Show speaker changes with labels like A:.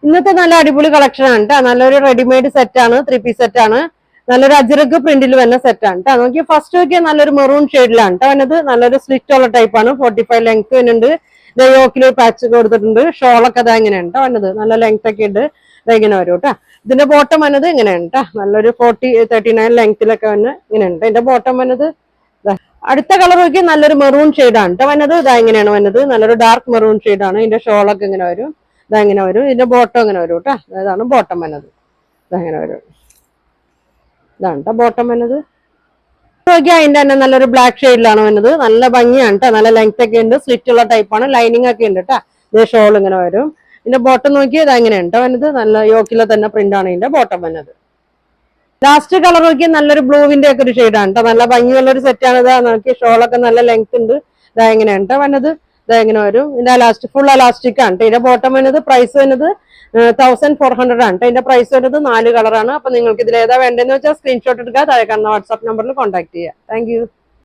A: ഇന്നത്തെ നല്ല അടിപൊളി കളക്ഷൻ ആണ് കേട്ടോ. നല്ലൊരു റെഡിമെയ്ഡ് സെറ്റ് ആണ്, 3 പീസ് സെറ്റ് ആണ്. നല്ലൊരു അജ്രക് പ്രിന്റിൽ വരുന്ന സെറ്റ് ആണ് കേട്ടോ. നോക്കി ഫസ്റ്റ് നോക്കിയാൽ നല്ലൊരു മെറൂൺ ഷെയ്ഡിലാണ് കേട്ടോ വന്നത്. നല്ലൊരു സ്ലിറ്റ് ഉള്ള ടൈപ്പ് ആണ്. 45 ലെങ്ത് വരുന്നുണ്ട്. യോക്കില് പാച്ച് കൊടുത്തിട്ടുണ്ട്. ഷോളൊക്കെ അതാ ഇങ്ങനെയാണ് കേട്ടോ വന്നത്. നല്ല ലെങ്ത് ഒക്കെ ഉണ്ട്. ഇങ്ങനെ വരും കേട്ടോ. ഇതിന്റെ ബോട്ടം വന്നത് ഇങ്ങനെയാണ് കേട്ടോ. നല്ലൊരു 39 ലെങ്ത്തിലൊക്കെ വന്ന് ഇങ്ങനെയുണ്ട്. ഇതിന്റെ ബോട്ടം വന്നത് അടുത്ത കളർ നോക്കി നല്ലൊരു മെറൂൺ ഷെയ്ഡാണ് കേട്ടോ വന്നത്. ഇതാ ഇങ്ങനെയാണ് വന്നത്. നല്ലൊരു ഡാർക്ക് മെറൂൺ ഷെയ്ഡാണ്. ഇതിന്റെ ഷോളൊക്കെ ഇങ്ങനെ വരും. ഇതങ്ങനെ വരും. ഇതിന്റെ ബോട്ടം ഇങ്ങനെ വരും കേട്ടോ. ഇതാണ് ബോട്ടം വന്നത്. ഇതങ്ങനെ വരും. ഇതാണ് കേട്ടോ ബോട്ടം വന്നത്. നോക്കിയാൽ അതിന്റെ തന്നെ നല്ലൊരു ബ്ലാക്ക് ഷെയ്ഡിലാണ് വന്നത്. നല്ല ഭംഗിയാണ് കേട്ടോ. നല്ല ലെങ്ത് ഒക്കെ ഉണ്ട്. സ്ലിറ്റ് ഉള്ള ടൈപ്പാണ്. ലൈനിങ് ഒക്കെ ഉണ്ട് കേട്ടോ. ഇത് ഷോൾ ഇങ്ങനെ വരും. ഇതിന്റെ ബോട്ടം നോക്കിയാൽ ഇത് അങ്ങനെയാണ് കേട്ടോ വന്നത്. നല്ല യോക്കിലെ തന്നെ പ്രിന്റ് ആണ് ഇതിന്റെ ബോട്ടം വന്നത്. ലാസ്റ്റ് കളർ നോക്കിയാൽ നല്ലൊരു ബ്ലൂവിന്റെ ഒക്കെ ഒരു ഷെയ്ഡാണ് കേട്ടോ. നല്ല ഭംഗിയുള്ള ഒരു സെറ്റ് ആണ്. ഇതാ നോക്കി ഷോളൊക്കെ നല്ല ലെങ്ത് ഉണ്ട്. ഇതാ എങ്ങനെയാണ് കേട്ടോ വന്നത്. ഇതാ എങ്ങനെ വരും. ഇതിന്റെ ഫുൾ അലാസ്റ്റിക് ആണ് കേട്ടോ. ഇതിന്റെ ബോട്ടം വന്നത് പ്രൈസ് വരുന്നത് 1400 ആണ് കേട്ടോ. ഇതിന്റെ പ്രൈസ് വരുന്നത് 4 കളറാണ്. അപ്പൊ നിങ്ങൾക്ക് ഇതിൽ ഏതാ വേണ്ടതെന്ന് വെച്ചാൽ സ്ക്രീൻഷോട്ട് എടുക്കുക. താഴെ കാണുന്ന വാട്സ്ആപ്പ് നമ്പറിൽ കോൺടാക്ട് ചെയ്യുക. താങ്ക്